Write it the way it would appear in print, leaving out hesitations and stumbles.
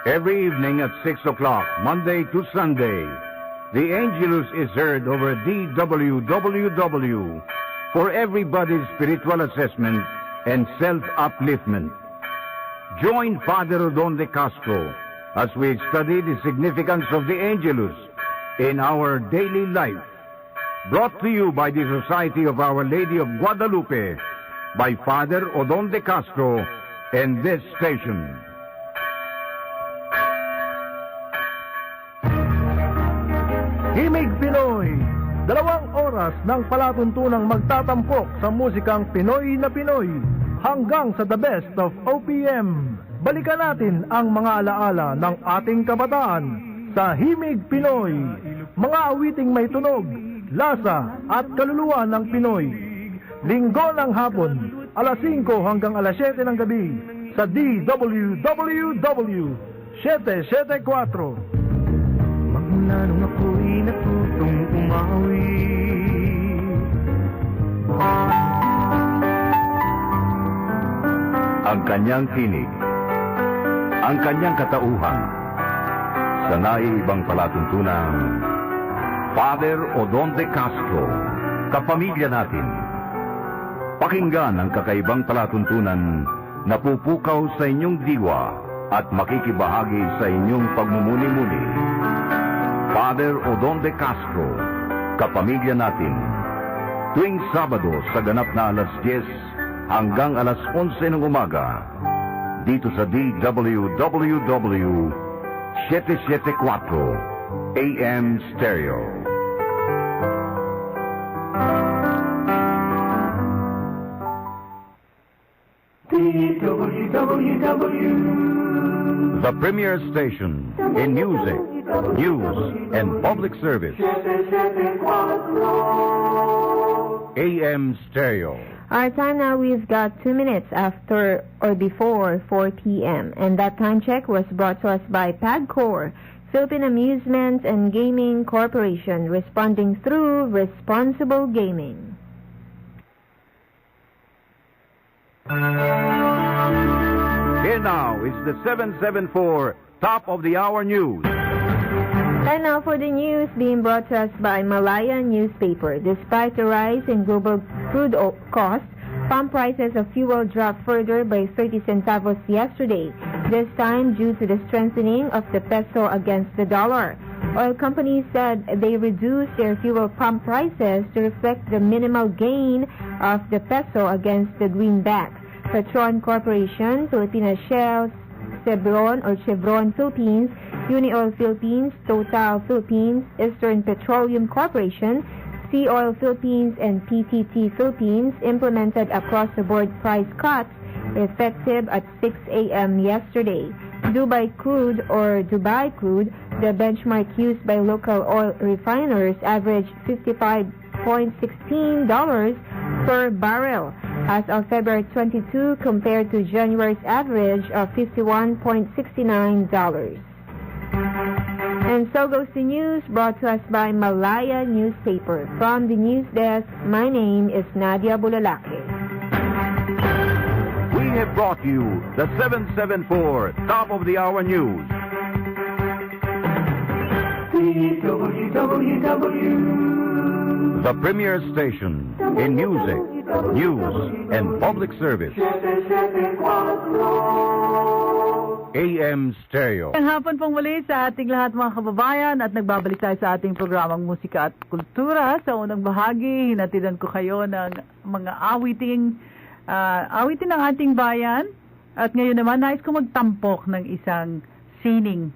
Every evening at 6 o'clock, Monday to Sunday, the Angelus is heard over DWWW for everybody's spiritual assessment and self-upliftment. Join Father Rodon de Castro as we study the significance of the Angelus in our daily life. Brought to you by the Society of Our Lady of Guadalupe, by Father Rodon de Castro and this station. Himig Pinoy, 2 oras ng palatuntunang magtatampok sa musikang Pinoy na Pinoy hanggang sa the best of OPM. Balikan natin ang mga alaala ng ating kabataan sa Himig Pinoy. Mga awiting may tunog, lasa at kaluluwa ng Pinoy. Linggo ng hapon, alas 5 hanggang alas 7 ng gabi sa DWWW 774. Magmula nung ako'y natutong umawi, Ang kanyang tinig, ang kanyang katauhan, sa naiibang palatuntunang Father Rodon de Castro, kapamilya natin. Pakinggan ang kakaibang palatuntunan na pupukaw sa inyong diwa at makikibahagi sa inyong pagmumuni-muni. Father Rodon de Castro, kapamilya natin. Tuwing Sabado sa ganap na alas 10 hanggang alas 11 ng umaga, dito sa DWWW 774 AM Stereo. The premier station in music, news, and public service. AM Stereo. Our time now, we've got 2 minutes after or before 4 p.m. And that time check was brought to us by PAGCOR, Philippine Amusement and Gaming Corporation, responding through responsible gaming. Here now is the 774 Top of the Hour News. And now for the news being brought to us by Malaya Newspaper. Despite the rise in global crude costs, pump prices of fuel dropped further by 30 centavos yesterday, this time due to the strengthening of the peso against the dollar. Oil companies said they reduced their fuel pump prices to reflect the minimal gain of the peso against the greenback. Petron Corporation, Filipina Shell, Chevron Philippines, Unioil Philippines, Total Philippines, Eastern Petroleum Corporation, Sea Oil Philippines, and PTT Philippines implemented across-the-board price cuts effective at 6 a.m. yesterday. Dubai crude, the benchmark used by local oil refiners, averaged $55.16 per barrel as of February 22 compared to January's average of $51.69. And so goes the news brought to us by Malaya Newspaper. From the news desk, my name is Nadia Bulalaki. We have brought you the 774 Top of the Hour News. The premier station in music, news, and public service. AM Stereo. Ang hapon pong muli sa ating lahat mga kababayan at nagbabalik tayo sa ating programang Musika at Kultura. Sa unang bahagi, hinatidan ko kayo ng mga awitin ng ating bayan. At ngayon naman, nais ko magtampok ng isang sining